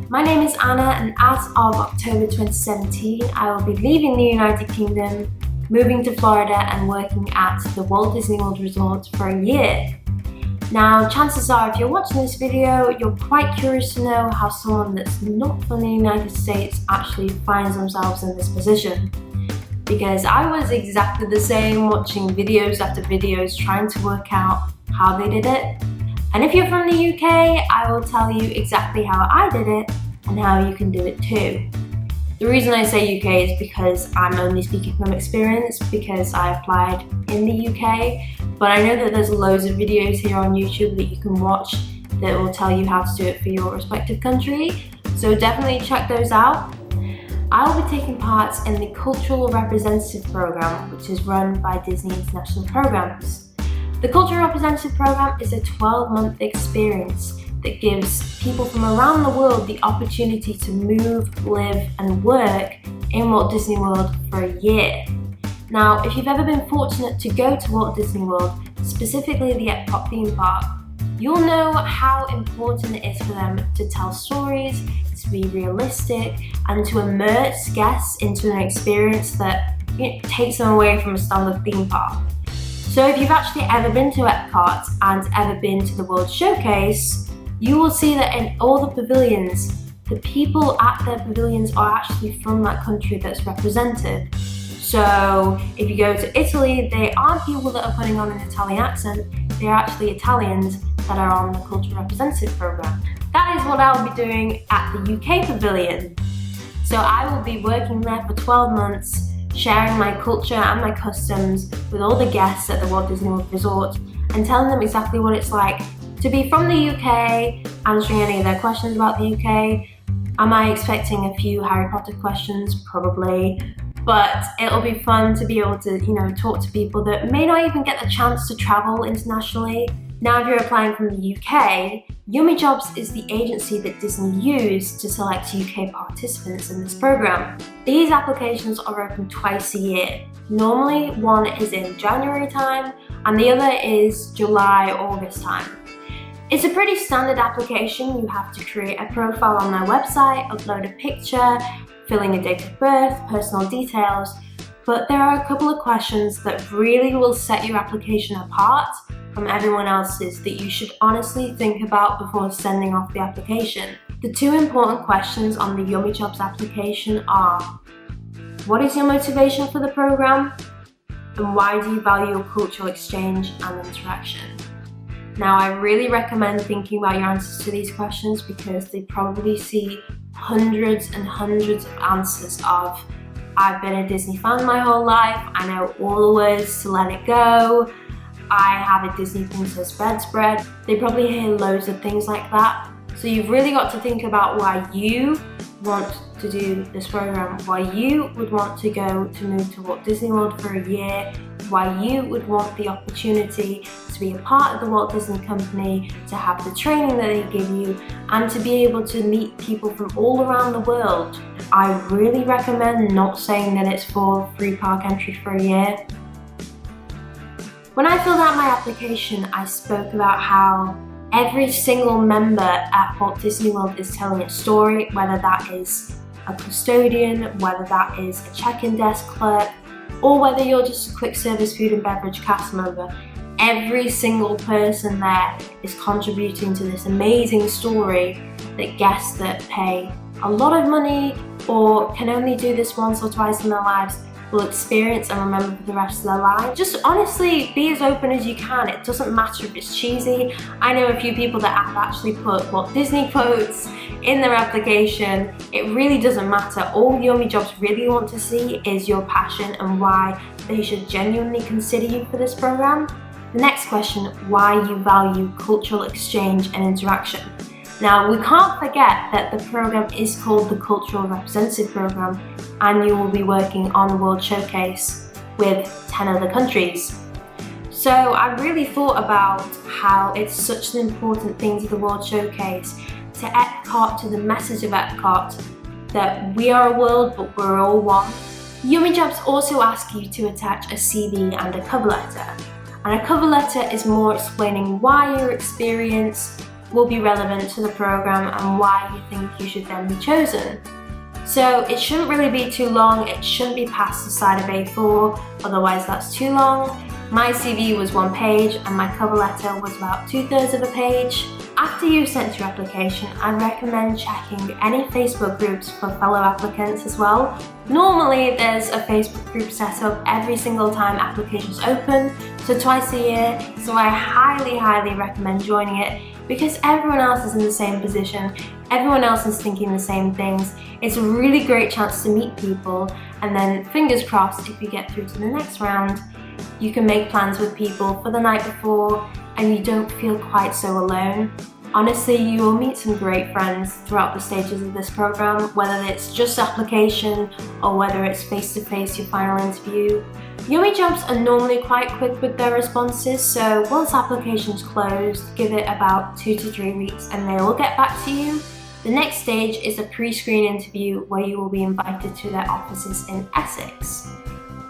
My name is Anna, and as of October 2017, I will be leaving the United Kingdom, moving to Florida and working at the Walt Disney World Resort for a year. Now, chances are if you're watching this video, you're quite curious to know how someone that's not from the United States actually finds themselves in this position. Because I was exactly the same, watching videos after videos trying to work out how they did it. And if you're from the UK, I will tell you exactly how I did it and how you can do it too. The reason I say UK is because I'm only speaking from experience, because I applied in the UK, but I know that there's loads of videos here on YouTube that you can watch that will tell you how to do it for your respective country, so definitely check those out. I will be taking part in the Cultural Representative Program, which is run by Disney International Programs. The Cultural Representative Program is a 12-month experience that gives people from around the world the opportunity to move, live and work in Walt Disney World for a year. Now, if you've ever been fortunate to go to Walt Disney World, specifically the Epcot theme park, you'll know how important it is for them to tell stories, to be realistic, and to immerse guests into an experience that takes them away from a standard theme park. So if you've actually ever been to Epcot and ever been to the World Showcase, you will see that in all the pavilions, the people at their pavilions are actually from that country that's represented. So if you go to Italy, they aren't people that are putting on an Italian accent, they're actually Italians that are on the Cultural Representative Program. That is what I'll be doing at the UK pavilion. So I will be working there for 12 months, sharing my culture and my customs with all the guests at the Walt Disney World Resort and telling them exactly what it's like to be from the UK, answering any of their questions about the UK. Am I expecting a few Harry Potter questions? Probably. But it'll be fun to be able to, talk to people that may not even get the chance to travel internationally. Now, if you're applying from the UK, Yummy Jobs is the agency that Disney used to select UK participants in this program. These applications are open twice a year. Normally, one is in January time and the other is July, August time. It's a pretty standard application. You have to create a profile on their website, upload a picture, fill in your date of birth, personal details, but there are a couple of questions that really will set your application apart from everyone else's that you should honestly think about before sending off the application. The two important questions on the Yummy Jobs application are: what is your motivation for the program? And why do you value cultural exchange and interaction? Now, I really recommend thinking about your answers to these questions because they probably see hundreds and hundreds of answers of, I've been a Disney fan my whole life, I know all the words to Let It Go, I have a Disney Princess bedspread. They probably hear loads of things like that. So you've really got to think about why you want to do this program, why you would want to move to Walt Disney World for a year, why you would want the opportunity to be a part of the Walt Disney Company, to have the training that they give you, and to be able to meet people from all around the world. I really recommend not saying that it's for free park entry for a year. When I filled out my application, I spoke about how every single member at Walt Disney World is telling a story, whether that is a custodian, whether that is a check-in desk clerk, or whether you're just a quick service food and beverage cast member. Every single person there is contributing to this amazing story that guests that pay a lot of money or can only do this once or twice in their lives will experience and remember for the rest of their lives. Just honestly be as open as you can. It doesn't matter if it's cheesy. I know a few people that have actually put Walt Disney quotes in their application. It really doesn't matter. All Yummy Jobs really want to see is your passion and why they should genuinely consider you for this program. The next question, why you value cultural exchange and interaction. Now, we can't forget that the program is called the Cultural Representative Program, and you will be working on the World Showcase with 10 other countries. So I really thought about how it's such an important thing to the World Showcase, to Epcot, to the message of Epcot, that we are a world but we're all one. Yummy Jobs also ask you to attach a CV and a cover letter. And a cover letter is more explaining why your experience, will be relevant to the program and why you think you should then be chosen. So it shouldn't really be too long, it shouldn't be past the side of A4, otherwise that's too long. My CV was 1 page and my cover letter was about 2/3 of a page. After you've sent your application, I recommend checking any Facebook groups for fellow applicants as well. Normally there's a Facebook group set up every single time applications open, so twice a year, so I highly recommend joining it because everyone else is in the same position, everyone else is thinking the same things. It's a really great chance to meet people, and then fingers crossed if you get through to the next round, you can make plans with people for the night before and you don't feel quite so alone. Honestly, you will meet some great friends throughout the stages of this program, whether it's just application or whether it's face-to-face your final interview. Yummy Jobs are normally quite quick with their responses, so once application's closed, give it about 2 to 3 weeks and they will get back to you. The next stage is a pre-screen interview where you will be invited to their offices in Essex.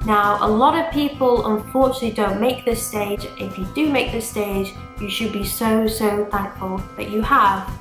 Now, a lot of people unfortunately don't make this stage. If you do make this stage, you should be so thankful that you have.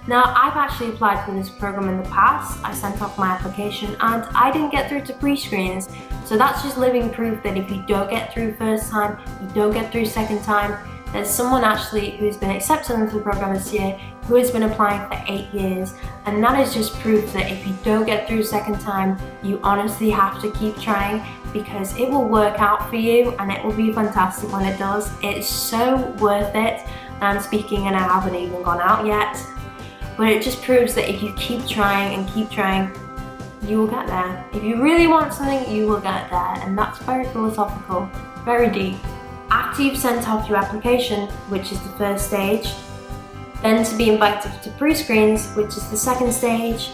Now, I've actually applied for this program in the past. I sent off my application and I didn't get through to pre-screens. So that's just living proof that if you don't get through first time, you don't get through second time, there's someone actually who's been accepted into the program this year who has been applying for 8 years, and that is just proof that if you don't get through second time, you honestly have to keep trying because it will work out for you and it will be fantastic when it does. It's so worth it, and I'm speaking and I haven't even gone out yet, but it just proves that if you keep trying and keep trying, you will get there. If you really want something, you will get there, and that's very philosophical, very deep. After you've sent off your application, which is the first stage, then to be invited to pre-screens, which is the second stage,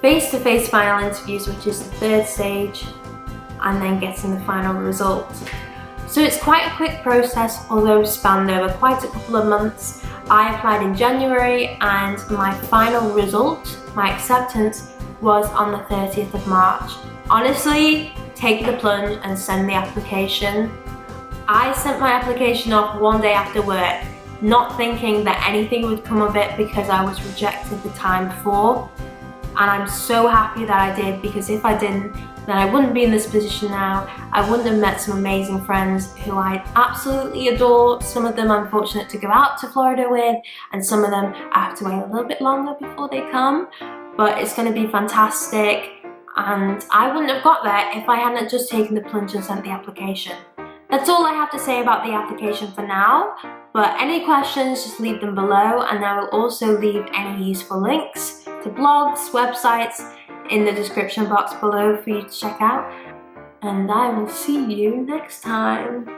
face-to-face final interviews, which is the third stage, and then getting the final result. So it's quite a quick process, although spanned over quite a couple of months. I applied in January and my final result, my acceptance, was on the 30th of March. Honestly, take the plunge and send the application. I sent my application off 1 day after work, not thinking that anything would come of it because I was rejected the time before. And I'm so happy that I did, because if I didn't, then I wouldn't be in this position now. I wouldn't have met some amazing friends who I absolutely adore. Some of them I'm fortunate to go out to Florida with, and some of them I have to wait a little bit longer before they come. But it's going to be fantastic, and I wouldn't have got there if I hadn't just taken the plunge and sent the application. That's all I have to say about the application for now, but any questions, just leave them below, and I will also leave any useful links to blogs, websites in the description box below for you to check out, and I will see you next time.